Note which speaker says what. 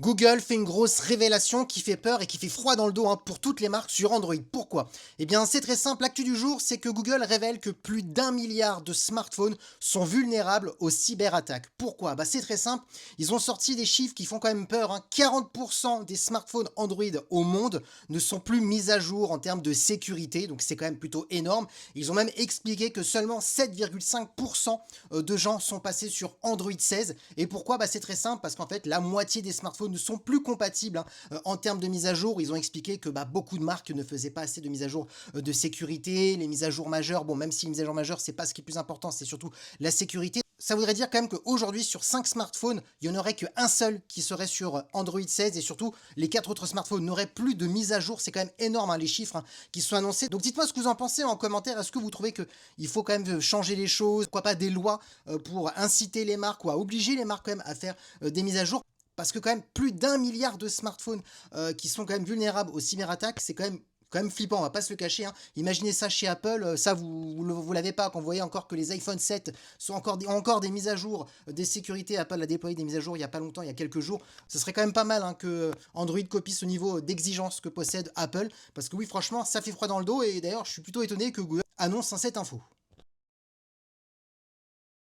Speaker 1: Google fait une grosse révélation qui fait peur et qui fait froid dans le dos pour toutes les marques sur Android. Pourquoi? Eh bien, c'est très simple. L'actu du jour, c'est que Google révèle que plus d'1 milliard de smartphones sont vulnérables aux cyberattaques. Pourquoi? C'est très simple. Ils ont sorti des chiffres qui font quand même peur. 40% des smartphones Android au monde ne sont plus mis à jour en termes de sécurité. Donc, c'est quand même plutôt énorme. Ils ont même expliqué que seulement 7,5% de gens sont passés sur Android 16. Et pourquoi? C'est très simple. Parce qu'en fait, la moitié des smartphones ne sont plus compatibles en termes de mise à jour. Ils ont expliqué que beaucoup de marques ne faisaient pas assez de mise à jour de sécurité, les mises à jour majeures. Bon, même si les mises à jour majeures, c'est pas ce qui est plus important, c'est surtout la sécurité. Ça voudrait dire quand même qu'aujourd'hui, sur 5 smartphones, il n'y en aurait qu'un seul qui serait sur Android 16 et surtout, les 4 autres smartphones n'auraient plus de mise à jour. C'est quand même énorme les chiffres qui sont annoncés. Donc dites-moi ce que vous en pensez en commentaire. Est-ce que vous trouvez qu'il faut quand même changer les choses? Pourquoi pas des lois pour inciter les marques ou à obliger les marques quand même à faire des mises à jour? Parce que quand même plus d'1 milliard de smartphones qui sont quand même vulnérables aux cyberattaques, c'est quand même flippant, on va pas se le cacher. Imaginez ça chez Apple, ça vous l'avez pas, quand vous voyez encore que les iPhone 7 ont encore des mises à jour, des sécurités. Apple a déployé des mises à jour il y a pas longtemps, il y a quelques jours. Ce serait quand même pas mal que Android copie ce niveau d'exigence que possède Apple, parce que oui, franchement, ça fait froid dans le dos, et d'ailleurs, je suis plutôt étonné que Google annonce cette info.